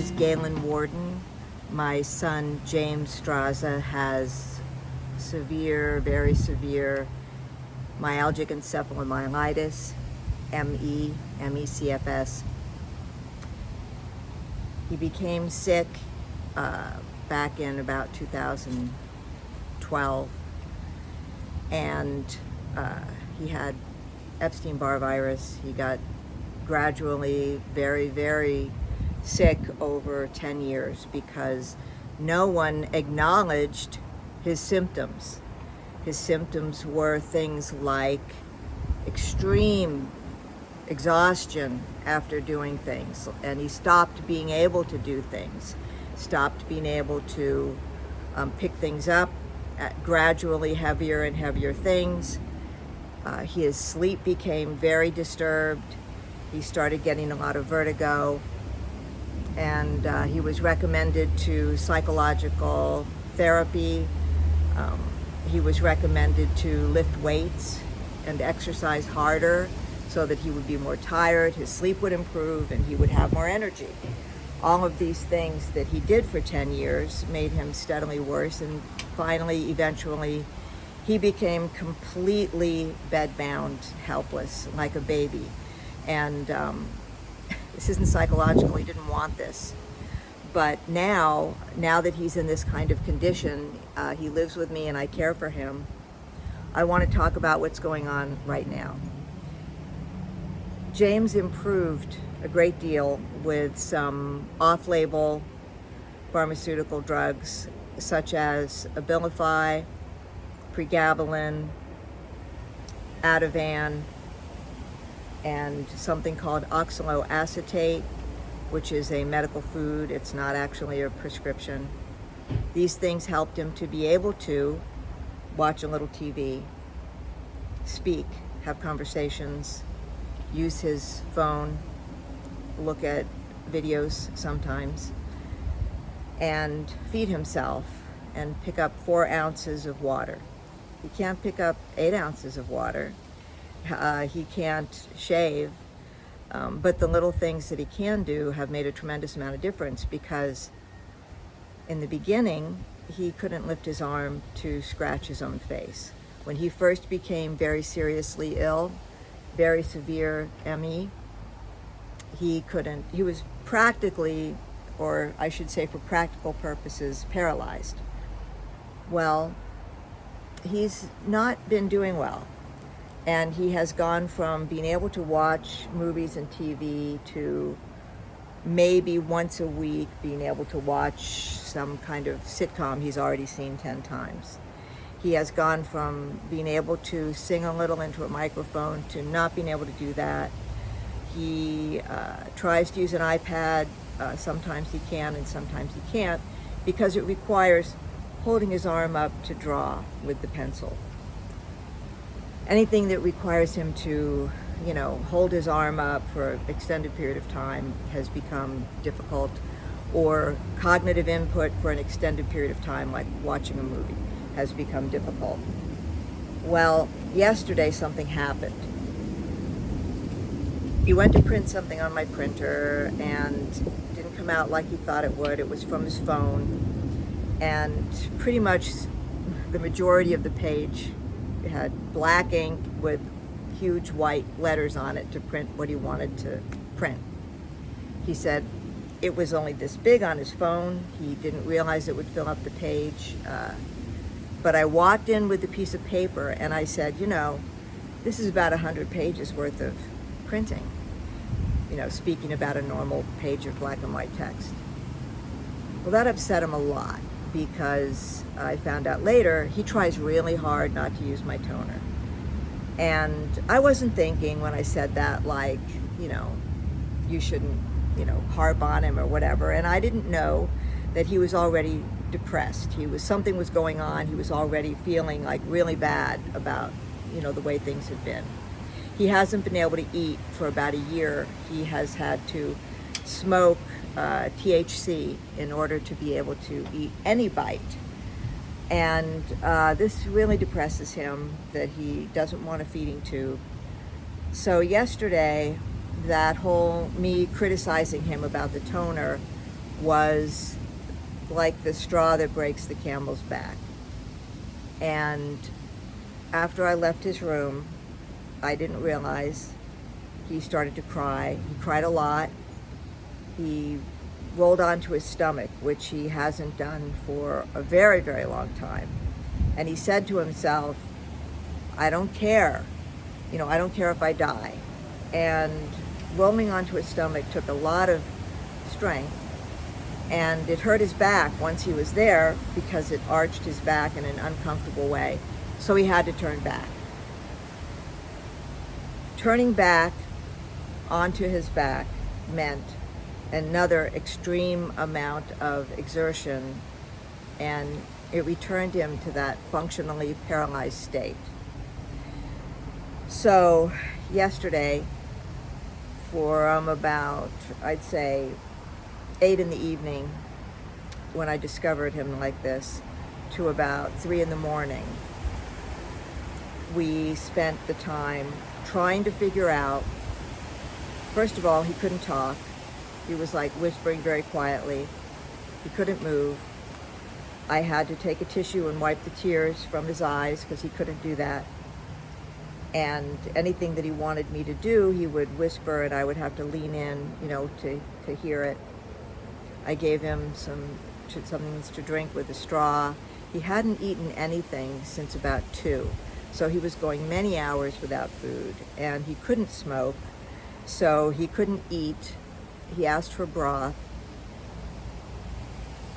is Galen Warden. My son James Straza has severe, very severe myalgic encephalomyelitis, MECFS. He became sick back in about 2012, and he had Epstein-Barr virus. He got gradually very, very sick over 10 years because no one acknowledged his symptoms. His symptoms were things like extreme exhaustion after doing things, and he stopped being able to do things, stopped being able to pick things up, gradually heavier and heavier things. His sleep became very disturbed. He started getting a lot of vertigo, and he was recommended to psychological therapy. He was recommended to lift weights and exercise harder so that he would be more tired, his sleep would improve, and he would have more energy. All of these things that he did for 10 years made him steadily worse, and finally, eventually, he became completely bedbound, helpless, like a baby. And this isn't psychological, he didn't want this. But now that he's in this kind of condition, he lives with me and I care for him. I want to talk about what's going on right now. James improved a great deal with some off-label pharmaceutical drugs such as Abilify, Pregabalin, Ativan, and something called oxaloacetate, which is a medical food. It's not actually a prescription. These things helped him to be able to watch a little TV, speak, have conversations, use his phone, look at videos sometimes, and feed himself and pick up 4 ounces of water. He can't pick up 8 ounces of water. He can't shave. But the little things that he can do have made a tremendous amount of difference, because in the beginning, he couldn't lift his arm to scratch his own face. When he first became very seriously ill, very severe ME, he was practically, or I should say for practical purposes, paralyzed. Well, he's not been doing well. And he has gone from being able to watch movies and TV to maybe once a week being able to watch some kind of sitcom he's already seen 10 times. He has gone from being able to sing a little into a microphone to not being able to do that. He tries to use an iPad. Sometimes he can and sometimes he can't, because it requires holding his arm up to draw with the pencil. Anything that requires him to, hold his arm up for an extended period of time has become difficult, or cognitive input for an extended period of time, like watching a movie, has become difficult. Well, yesterday something happened. He went to print something on my printer and it didn't come out like he thought it would. It was from his phone, and pretty much the majority of the page had black ink with huge white letters on it to print what he wanted to print. He said it was only this big on his phone. He didn't realize it would fill up the page. But I walked in with a piece of paper and I said, this is about 100 pages worth of printing, speaking about a normal page of black and white text. Well, that upset him a lot, because I found out later he tries really hard not to use my toner. And I wasn't thinking when I said that, like, you shouldn't, harp on him or whatever. And I didn't know that he was already depressed. Something was going on. He was already feeling like really bad about, the way things had been. He hasn't been able to eat for about a year. He has had to smoke THC in order to be able to eat any bite. And this really depresses him, that he doesn't want a feeding tube. So yesterday, that whole me criticizing him about the toner was like the straw that breaks the camel's back. And after I left his room, I didn't realize he started to cry. He cried a lot. He rolled onto his stomach, which he hasn't done for a very, very long time. And he said to himself, I don't care. I don't care if I die. And rolling onto his stomach took a lot of strength. And it hurt his back once he was there because it arched his back in an uncomfortable way. So he had to turn back. Turning back onto his back meant another extreme amount of exertion, and it returned him to that functionally paralyzed state. So yesterday, from about, I'd say, 8 in the evening, when I discovered him like this, to about 3 in the morning, we spent the time trying to figure out, first of all, he couldn't talk. He was like whispering very quietly. He couldn't move. I had to take a tissue and wipe the tears from his eyes because he couldn't do that. And anything that he wanted me to do, he would whisper and I would have to lean in, to hear it. I gave him something to drink with a straw. He hadn't eaten anything since about 2. So he was going many hours without food, and he couldn't smoke, so he couldn't eat. He asked for broth.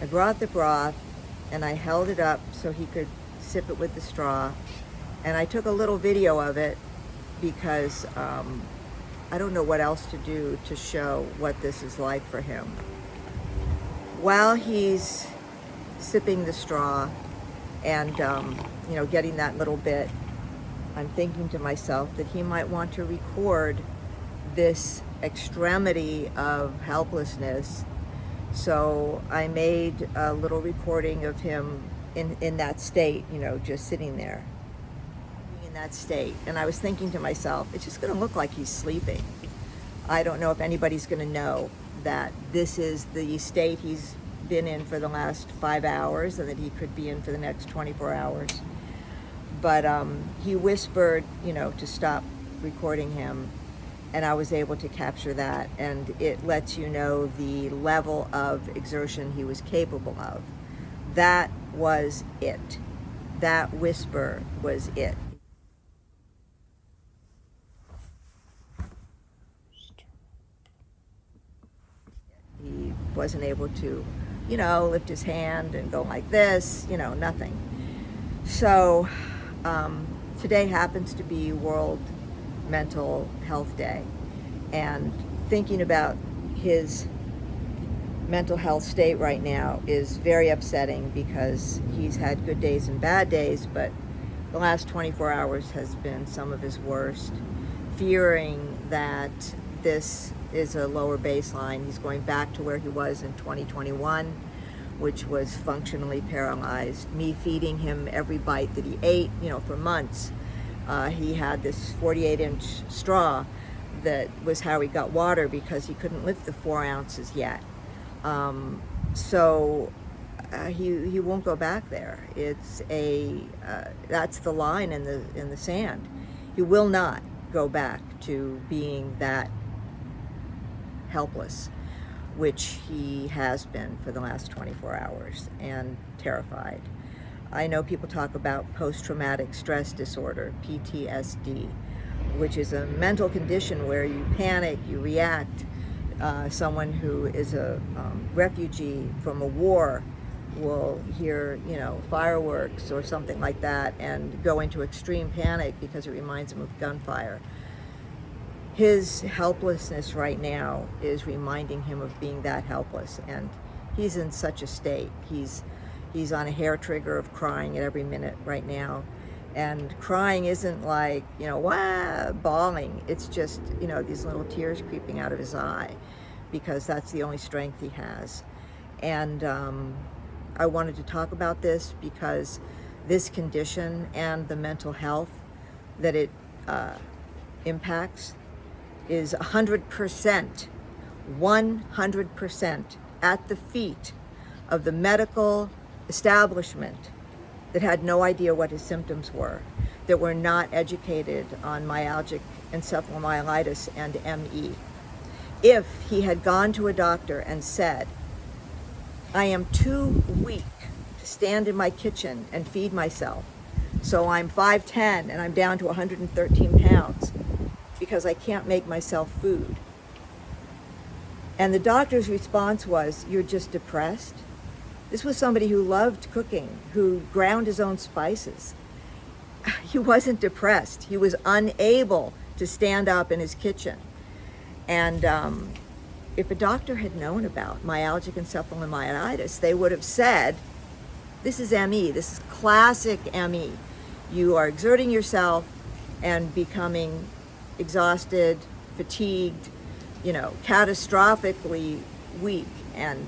I brought the broth, and I held it up so he could sip it with the straw. And I took a little video of it because I don't know what else to do to show what this is like for him. While he's sipping the straw and getting that little bit, I'm thinking to myself that he might want to record this extremity of helplessness. So I made a little recording of him in that state, just sitting there in that state. And I was thinking to myself, it's just going to look like he's sleeping. I don't know if anybody's going to know that this is the state he's been in for the last 5 hours and that he could be in for the next 24 hours. But he whispered, to stop recording him, and I was able to capture that, and it lets you know the level of exertion he was capable of. That was it. That whisper was it. He wasn't able to, lift his hand and go like this, nothing. So today happens to be World Mental Health Day, and thinking about his mental health state right now is very upsetting because he's had good days and bad days, but the last 24 hours has been some of his worst. Fearing that this is a lower baseline, he's going back to where he was in 2021, which was functionally paralyzed. Me feeding him every bite that he ate, for months. He had this 48-inch straw that was how he got water because he couldn't lift the 4 ounces yet. So he won't go back there. It's that's the line in the sand. He will not go back to being that helpless, which he has been for the last 24 hours, and terrified. I know people talk about post-traumatic stress disorder, PTSD, which is a mental condition where you panic, you react. Someone who is a refugee from a war will hear, fireworks or something like that and go into extreme panic because it reminds them of gunfire. His helplessness right now is reminding him of being that helpless, and he's in such a state. He's on a hair trigger of crying at every minute right now, and crying isn't like, wah, bawling. It's just, these little tears creeping out of his eye because that's the only strength he has. And I wanted to talk about this because this condition and the mental health that it impacts is 100% at the feet of the medical establishment that had no idea what his symptoms were, that were not educated on myalgic encephalomyelitis and ME. If he had gone to a doctor and said, I am too weak to stand in my kitchen and feed myself, so I'm 5'10" and I'm down to 113 pounds because I can't make myself food. And the doctor's response was, you're just depressed. This was somebody who loved cooking, who ground his own spices. He wasn't depressed. He was unable to stand up in his kitchen. And if a doctor had known about myalgic encephalomyelitis, they would have said, this is ME, this is classic ME. You are exerting yourself and becoming exhausted, fatigued, catastrophically weak and,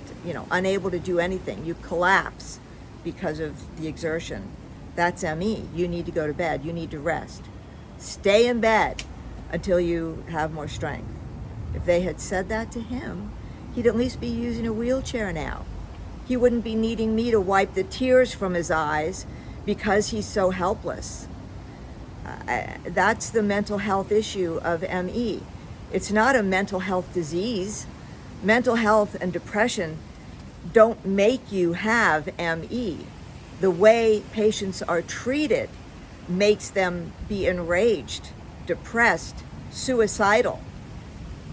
unable to do anything. You collapse because of the exertion. That's ME. You need to go to bed. You need to rest. Stay in bed until you have more strength. If they had said that to him, he'd at least be using a wheelchair now. He wouldn't be needing me to wipe the tears from his eyes because he's so helpless. That's the mental health issue of ME. It's not a mental health disease. Mental health and depression don't make you have ME. The way patients are treated makes them be enraged, depressed, suicidal,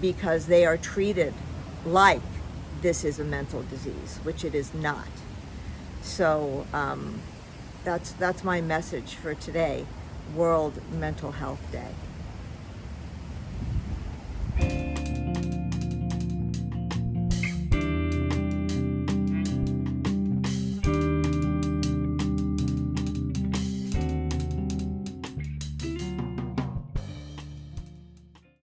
because they are treated like this is a mental disease, which it is not. So that's my message for today, World Mental Health Day.